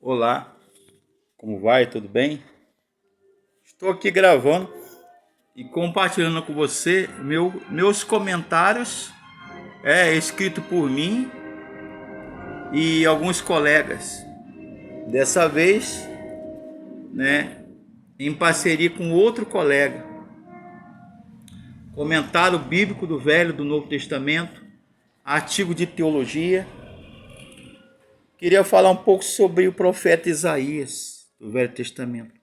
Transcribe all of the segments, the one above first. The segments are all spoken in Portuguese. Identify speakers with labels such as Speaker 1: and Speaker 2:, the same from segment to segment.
Speaker 1: Olá, como vai? Tudo bem? Estou aqui gravando e compartilhando com você meus comentários, escrito por mim e alguns colegas. Dessa vez, em parceria com outro colega. Comentário bíblico do Velho e do Novo Testamento, artigo de teologia. Queria falar um pouco sobre o profeta Isaías, do Velho Testamento.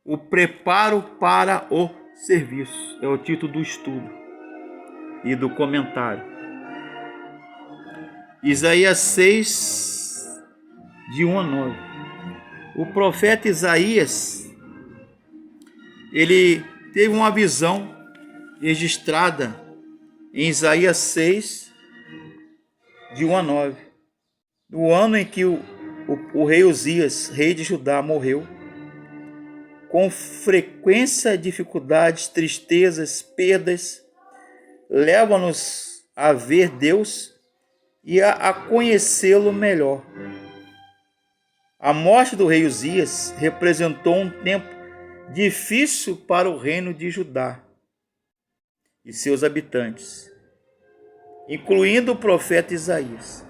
Speaker 1: O preparo para o serviço é o título do estudo e do comentário. Isaías 6, de 1 a 9. O profeta Isaías, ele teve uma visão registrada em Isaías 6, de 1 a 9. No ano em que o rei Uzias, rei de Judá, morreu, com frequência, dificuldades, tristezas, perdas, leva-nos a ver Deus e a conhecê-lo melhor. A morte do rei Uzias representou um tempo difícil para o reino de Judá e seus habitantes, incluindo o profeta Isaías.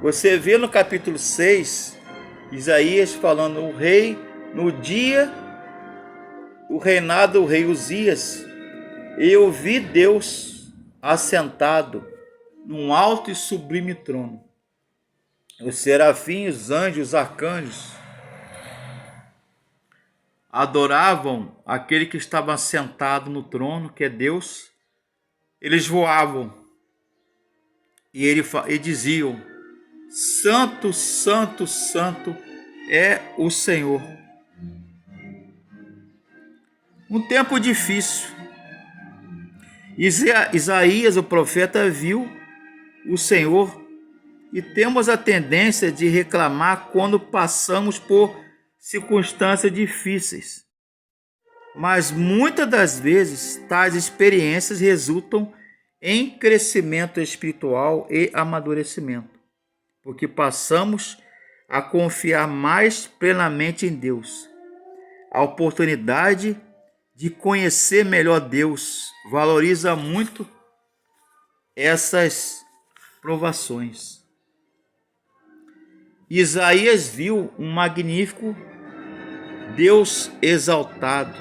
Speaker 1: Você vê no capítulo 6, Isaías falando o rei, no dia do reinado do rei Uzias, eu vi Deus assentado num alto e sublime trono. Os serafins, os anjos, os arcanjos adoravam aquele que estava sentado no trono, que é Deus. Eles voavam e diziam: Santo, Santo, Santo é o Senhor. Um tempo difícil. Isaías, o profeta, viu o Senhor e temos a tendência de reclamar quando passamos por circunstâncias difíceis. Mas muitas das vezes tais experiências resultam em crescimento espiritual e amadurecimento, porque passamos a confiar mais plenamente em Deus. A oportunidade de conhecer melhor Deus valoriza muito essas provações. Isaías viu um magnífico Deus exaltado,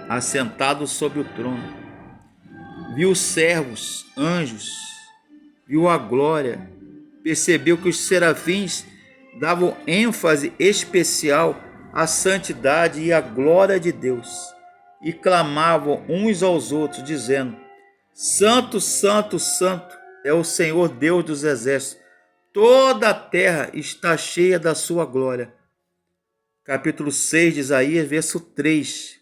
Speaker 1: assentado sobre o trono. Viu servos, anjos, viu a glória. Percebeu que os serafins davam ênfase especial à santidade e à glória de Deus e clamavam uns aos outros, dizendo: Santo, Santo, Santo é o Senhor Deus dos exércitos, toda a terra está cheia da sua glória. Capítulo 6 de Isaías, verso 3.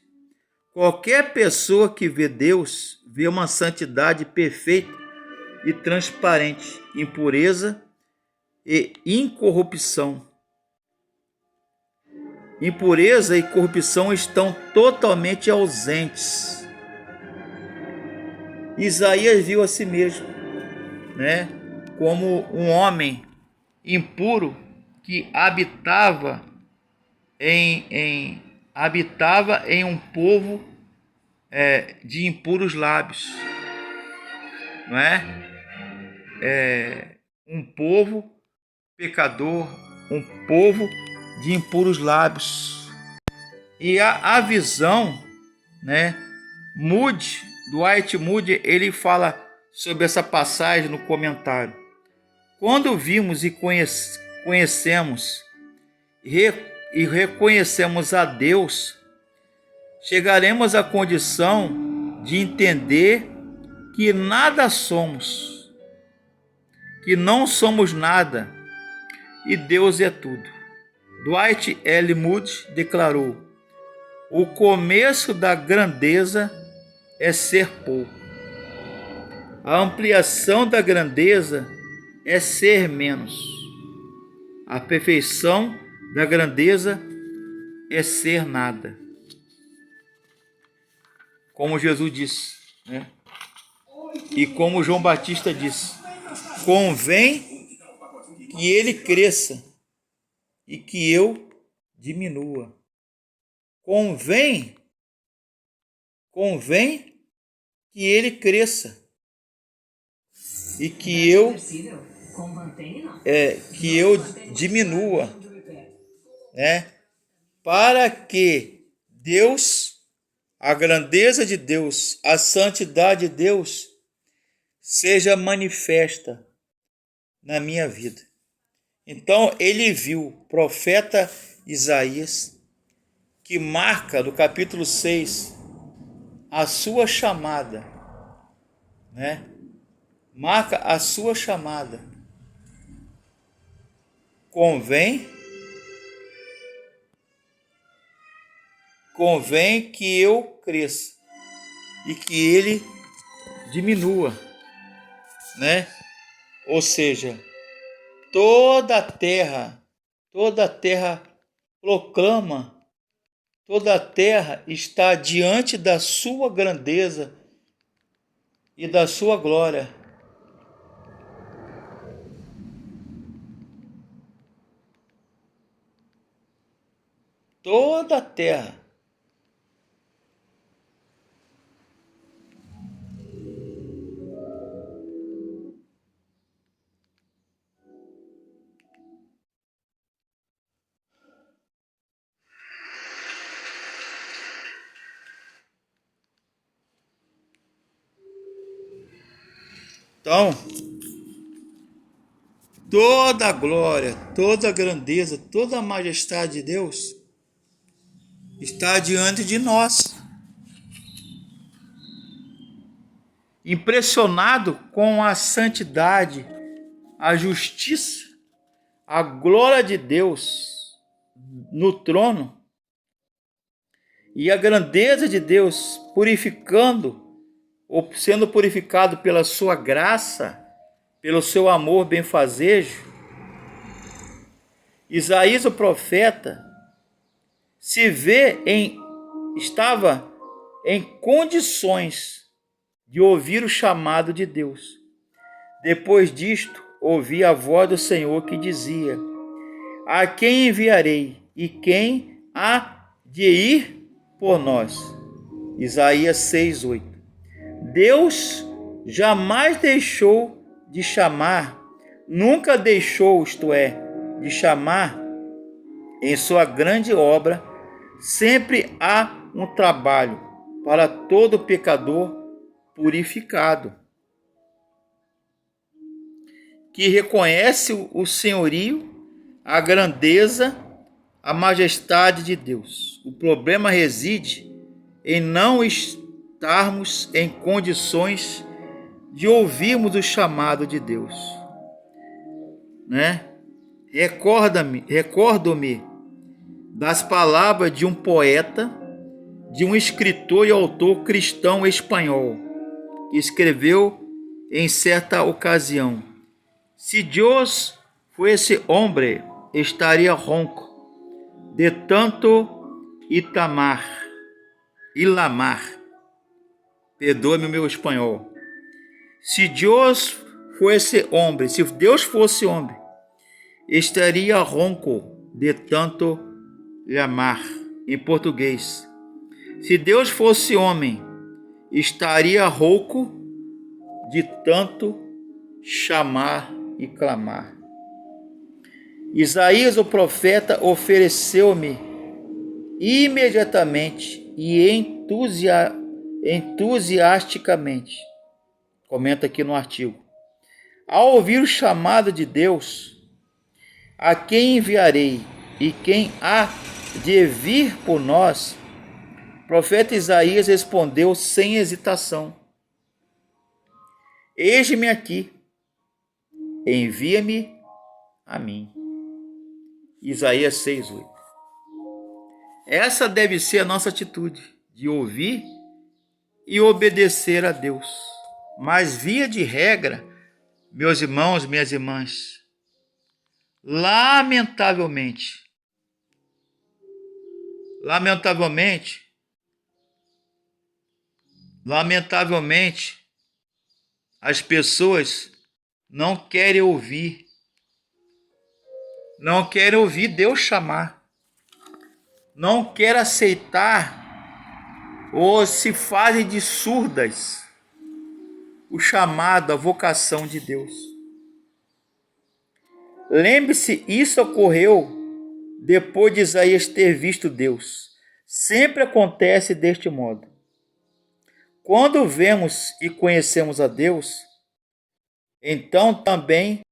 Speaker 1: Qualquer pessoa que vê Deus, vê uma santidade perfeita e transparente, impureza e incorrupção. Impureza e corrupção estão totalmente ausentes. Isaías viu a si mesmo, como um homem impuro que habitava em um povo de impuros lábios, um povo pecador, um povo de impuros lábios. E a visão, Dwight Moody, ele fala sobre essa passagem no comentário. Quando vimos e conhecemos e reconhecemos a Deus, chegaremos à condição de entender que nada somos, que não somos nada e Deus é tudo. Dwight L. Moody declarou: o começo da grandeza é ser pouco. A ampliação da grandeza é ser menos. A perfeição da grandeza é ser nada. Como Jesus disse, e como João Batista disse: convém que ele cresça e que eu diminua. Convém que ele cresça e que eu diminua, né? Para que Deus, a grandeza de Deus, a santidade de Deus seja manifesta na minha vida. Então ele viu o profeta Isaías, que marca no capítulo 6 a sua chamada, né? Marca a sua chamada. Convém que eu cresça e que ele diminua, né? Ou seja, toda a terra proclama, toda a terra está diante da sua grandeza e da sua glória. Toda a terra. Então, toda a glória, toda a grandeza, toda a majestade de Deus está diante de nós. Impressionado com a santidade, a justiça, a glória de Deus no trono e a grandeza de Deus purificando, ou sendo purificado pela sua graça, pelo seu amor benfazejo, Isaías o profeta estava em condições de ouvir o chamado de Deus. Depois disto, ouvi a voz do Senhor que dizia: a quem enviarei e quem há de ir por nós? Isaías 6:8. Deus jamais deixou de chamar, nunca deixou, isto é, de chamar em sua grande obra. Sempre há um trabalho para todo pecador purificado, que reconhece o senhorio, a grandeza, a majestade de Deus. O problema reside em não estarmos em condições de ouvirmos o chamado de Deus, né? Recordo-me das palavras de um poeta, de um escritor e autor cristão espanhol, que escreveu em certa ocasião: se Deus fosse homem, estaria ronco de tanto ilamar. Perdoe-me o meu espanhol. Se Deus fosse homem, estaria ronco de tanto llamar. Em português, se Deus fosse homem, estaria rouco de tanto chamar e clamar. Isaías o profeta ofereceu-me imediatamente e entusiasticamente. Comenta aqui no artigo. Ao ouvir o chamado de Deus, a quem enviarei e quem há de vir por nós, o profeta Isaías respondeu sem hesitação: eis-me aqui, envia-me a mim. Isaías 6:8. Essa deve ser a nossa atitude, de ouvir e obedecer a Deus. Mas via de regra, meus irmãos, minhas irmãs, lamentavelmente, as pessoas não querem ouvir, não querem ouvir Deus chamar, não querem aceitar ou se fazem de surdas o chamado, a vocação de Deus. Lembre-se, isso ocorreu depois de Isaías ter visto Deus. Sempre acontece deste modo. Quando vemos e conhecemos a Deus, então também